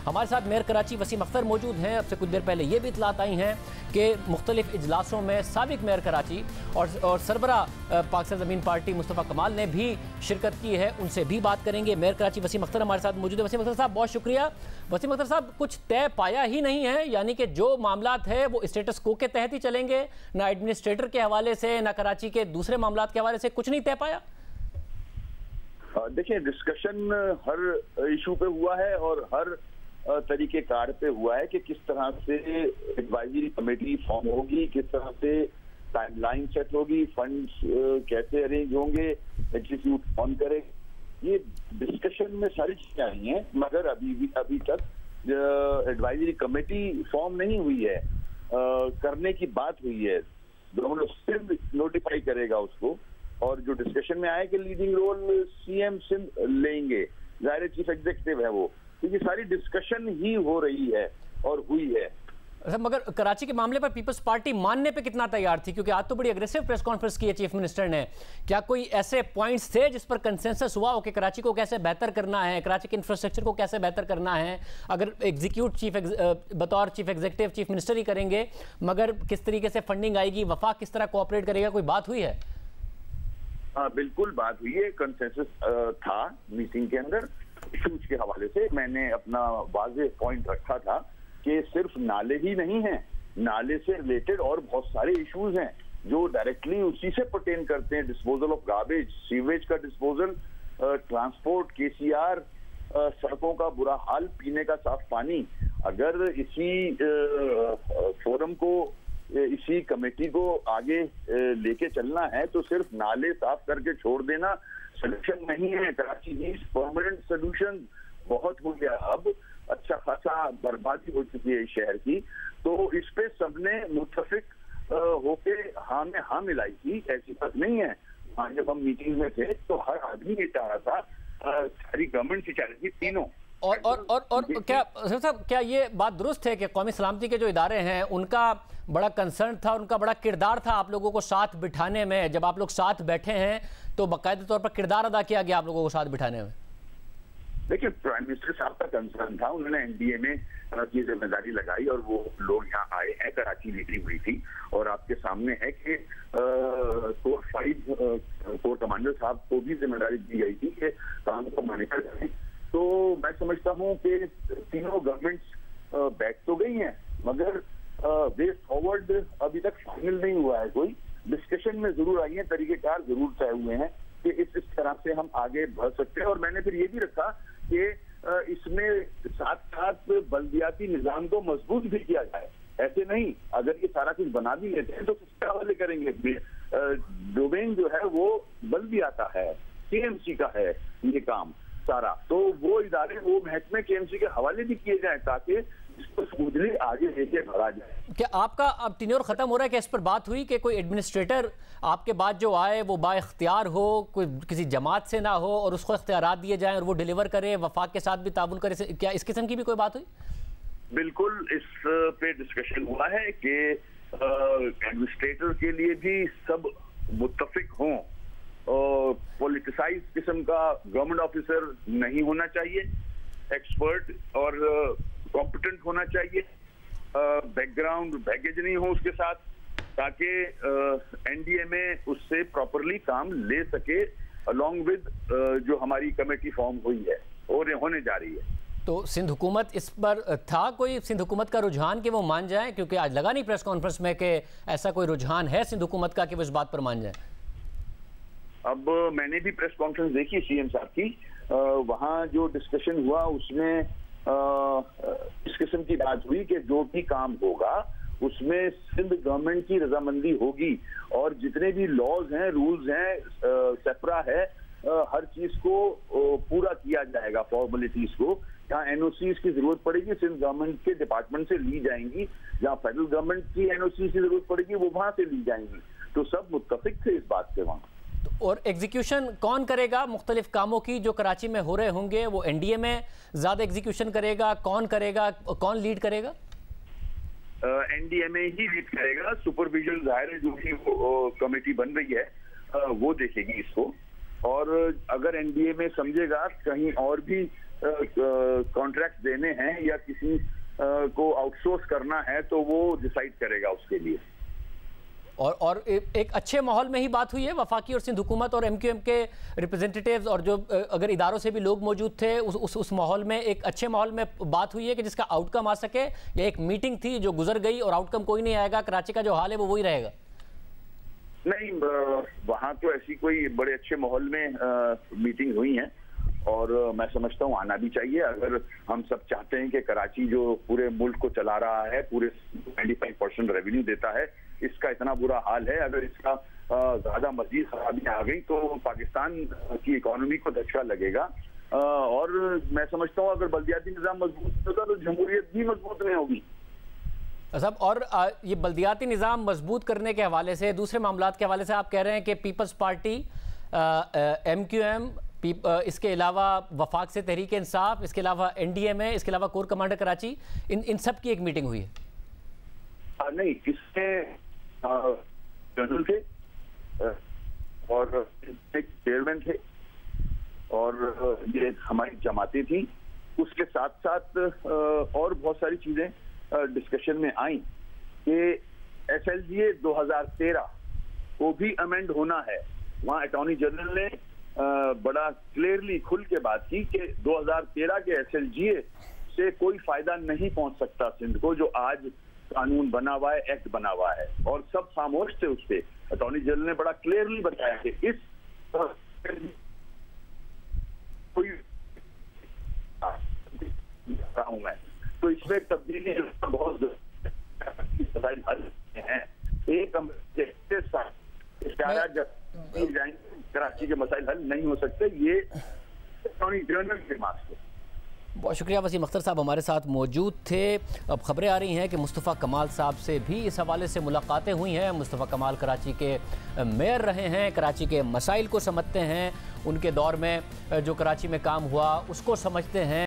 हमारे साथ मेयर कराची वसीम अख्तर मौजूद हैं। अब से कुछ देर पहले ये भी इतलात आई हैं कि मुख्तलिफ इजलासों में साबिक मेयर कराची और सरबरा पाकिस्तान ज़मीन पार्टी मुस्तफ़ा कमाल ने भी शिरकत की है, उनसे भी बात करेंगे। मेयर कराची वसीम अख्तर हमारे साथ मौजूद है। वसीम अख्तर साहब बहुत शुक्रिया। वसीम अख्तर साहब, कुछ तय पाया ही नहीं है, यानी कि जो मामलात है वो स्टेटस को के तहत ही चलेंगे, ना एडमिनिस्ट्रेटर के हवाले से ना कराची के दूसरे मामलात के हवाले से, कुछ नहीं तय पाया। देखिए, डिस्कशन हर इशू पे हुआ है और हर तरीके कार पे हुआ है कि किस तरह से एडवाइजरी कमेटी फॉर्म होगी, किस तरह से टाइमलाइन सेट होगी, फंड्स कैसे अरेंज होंगे, एग्जीक्यूट कौन करे। ये डिस्कशन में सारी चीजें आई हैं, मगर अभी तक एडवाइजरी कमेटी फॉर्म नहीं हुई है। करने की बात हुई है, गवर्नर सिंध नोटिफाई करेगा उसको, और जो डिस्कशन में आया कि लीडिंग रोल सीएम सिंध लेंगे, जाहिर चीफ एग्जीक्यूटिव है वो, क्योंकि सारी डिस्कशन ही हो रही है और हुई है। मगर कराची के मामले पर पीपल्स पार्टी मानने पे कितना तैयार थी, क्योंकि आज तो बड़ी अग्रेसिव प्रेस कॉन्फ्रेंस की है चीफ मिनिस्टर ने। क्या कोई ऐसे पॉइंट्स थे जिस पर कंसेंसस हुआ हो कि कराची को कैसे बेहतर करना है, कराची के इंफ्रास्ट्रक्चर को कैसे बेहतर करना है? अगर एग्जीक्यूट बतौर चीफ एग्जीक्यूटिव चीफ मिनिस्टर ही करेंगे, मगर किस तरीके से फंडिंग आएगी, वफाक किस तरह कोऑपरेट करेगा, कोई बात हुई है? हाँ, बिल्कुल बात हुई है। कंसेंसस था मीटिंग के अंदर। इशूज के हवाले से मैंने अपना वाज़ेह पॉइंट रखा था कि सिर्फ नाले ही नहीं हैं, नाले से रिलेटेड और बहुत सारे इश्यूज हैं जो डायरेक्टली उसी से पर्टेन करते हैं। डिस्पोजल ऑफ गार्बेज, सीवेज का डिस्पोजल, ट्रांसपोर्ट, केसीआर, सड़कों का बुरा हाल, पीने का साफ पानी। अगर इसी फोरम को, इसी कमेटी को आगे लेके चलना है तो सिर्फ नाले साफ करके छोड़ देना सोल्यूशन नहीं है। Karachi needs permanent solution. बहुत हो गया, अब अच्छा खासा बर्बादी हो चुकी है इस शहर की, तो इस पे सबने मुत्तफिक होके हाँ में हाँ मिलाई थी। ऐसी बात नहीं है। हाँ, जब हम मीटिंग में थे तो हर आदमी ये चाह रहा था, सारी गवर्नमेंट से चाह रही थी तीनों। और क्या साहब, क्या ये बात दुरुस्त है कि कौमी सलामती के जो इदारे हैं उनका बड़ा कंसर्न था, उनका बड़ा किरदार था आप लोगों को साथ बिठाने में? जब आप लोग साथ बैठे हैं तो बाकायदा तौर पर किरदार अदा किया गया आप लोगों को साथ बिठाने में? देखिए, प्राइम मिनिस्टर साहब का कंसर्न था, उन्होंने एनडीए में की जिम्मेदारी लगाई और वो लोग यहाँ आए हैं। कराची मीटिंग हुई थी और आपके सामने है कि कोर 5 कोर कमांडर साहब को भी जिम्मेदारी दी गई थी कि काम को मॉनिटर करें। तो मैं समझता हूँ कि तीनों गवर्नमेंट्स बैठ तो गई हैं, मगर वे फॉरवर्ड अभी तक फाइनल नहीं हुआ है। कोई डिस्कशन में जरूर आई है, तरीकेकार जरूर तय हुए हैं कि इस तरह से हम आगे बढ़ सकते हैं। और मैंने फिर ये भी रखा कि इसमें साथ साथ बल्दियाती निजाम को मजबूत भी किया जाए। ऐसे नहीं, अगर ये सारा कुछ बना भी लेते हैं तो किसके हवाले करेंगे? डोमेन जो है वो बल्दियाता है, केएमसी का है ये काम सारा, तो वो इदारे, वो महकमे केएमसी के हवाले भी किए जाए ताकि इसको स्मूथली आगे लेके बढ़ा जाए। क्या आपका अब टेन्योर खत्म हो रहा है कि इस पर बात हुई कि कोई एडमिनिस्ट्रेटर आपके बाद जो आए वो बाइख्तियार हो, कोई किसी जमात से ना हो और उसको इख्तियारात दिए जाएं और वो डिलीवर करे, वफाक के साथ भी ताउन करे? क्या इस किस्म की भी कोई बात हुई? बिल्कुल, इस पे डिस्कशन हुआ है कि एडमिनिस्ट्रेटर के लिए भी सब मुत्तफिक हों। पॉलिटिसाइज किस्म का गवर्नमेंट ऑफिसर नहीं होना चाहिए, एक्सपर्ट और कॉम्पिटेंट होना चाहिए, बैकग्राउंड बैगेज नहीं हो उसके साथ, ताकि एनडीए में उससे प्रॉपरली काम ले सके, अलोंग विद जो हमारी कमेटी फॉर्म हुई है और होने जा रही है। तो सिंध हुकूमत इस पर था कोई, सिंध हुकूमत का रुझान कि वो मान जाए? क्योंकि आज लगा नहीं प्रेस कॉन्फ्रेंस में कि ऐसा कोई रुझान है सिंध हुकूमत का कि वो इस बात पर मान जाए। अब मैंने भी प्रेस कॉन्फ्रेंस देखी सीएम साहब की, वहाँ जो डिस्कशन हुआ उसमें इस किस्म की बात हुई कि जो भी काम होगा उसमें सिंध गवर्नमेंट की रजामंदी होगी और जितने भी लॉज हैं, रूल्स हैं, सेपरा है, हर चीज को पूरा किया जाएगा। फॉर्मेलिटीज को, जहाँ एनओसीज की जरूरत पड़ेगी सिंध गवर्नमेंट के डिपार्टमेंट से ली जाएंगी, जहाँ फेडरल गवर्नमेंट की एनओसी की जरूरत पड़ेगी वो वहां से ली जाएंगी। तो सब मुत्तफिक थे इस बात से वहाँ। और एग्जीक्यूशन कौन करेगा मुख्तलिफ कामों की जो कराची में हो रहे होंगे? वो एनडीए में ज्यादा एग्जीक्यूशन करेगा? कौन करेगा, कौन लीड करेगा? एनडीए में ही लीड करेगा। सुपरविजन जाहिर है जो भी कमेटी बन रही है वो देखेगी इसको, और अगर एनडीए में समझेगा कहीं और भी कॉन्ट्रैक्ट देने हैं या किसी को आउटसोर्स करना है तो वो डिसाइड करेगा उसके लिए। और एक अच्छे माहौल में ही बात हुई है। वफाकी और सिंध हुकूमत और MQM के रिप्रेजेंटेटिव्स और जो अगर इदारों से भी लोग मौजूद थे उस माहौल में, एक अच्छे माहौल में बात हुई है कि जिसका आउटकम आ सके, या एक मीटिंग थी जो गुजर गई और आउटकम कोई नहीं आएगा, कराची का जो हाल है वो वही रहेगा? नहीं, वहाँ तो ऐसी कोई बड़े अच्छे माहौल में मीटिंग हुई है और मैं समझता हूँ आना भी चाहिए। अगर हम सब चाहते हैं कि कराची जो पूरे मुल्क को चला रहा है, पूरे 95% रेवेन्यू देता है, इसका इतना बुरा हाल है, अगर इसका ज्यादा मजीद खराबी आ गई तो पाकिस्तान की इकोनॉमी को धक्का लगेगा। और मैं समझता हूँ अगर बल्दियाती निज़ाम मजबूत होगा तो जमहूरियत भी मजबूत नहीं होगी साहब। और ये बल्दियाती निज़ाम मजबूत करने के हवाले से, दूसरे मामलात के हवाले से आप कह रहे हैं कि पीपल्स पार्टी, MQM, इसके अलावा वफाक से तहरीक इंसाफ, इसके अलावा NDMA, इसके अलावा कोर कमांडर कराची, इन सब की एक मीटिंग हुई है? नहीं, इसमें जनरल थे और एक चेयरमैन थे और ये हमारी जमातें थी। उसके साथ साथ और बहुत सारी चीजें डिस्कशन में आई कि SLGA 2013 को भी अमेंड होना है। वहाँ अटॉर्नी जनरल ने बड़ा क्लियरली खुल के बात की कि 2013 के SLGA से कोई फायदा नहीं पहुंच सकता सिंध को, जो आज कानून बना हुआ है, एक्ट बना हुआ है, और सब खामोश थे उस पे। अटॉर्नी जनरल ने बड़ा क्लियरली बताया कि इस कोई हूं मैं, तो इसमें तब्दीली बहुत है। एक कराची के मसाइल हल नहीं हो सकते, ये अटॉर्नी जनरल के मास्टर। बहुत शुक्रिया। वसीम अख्तर साहब हमारे साथ मौजूद थे। अब खबरें आ रही हैं कि मुस्तफ़ा कमाल साहब से भी इस हवाले से मुलाकातें हुई हैं। मुस्तफ़ा कमाल कराची के मेयर रहे हैं, कराची के मसाइल को समझते हैं, उनके दौर में जो कराची में काम हुआ उसको समझते हैं।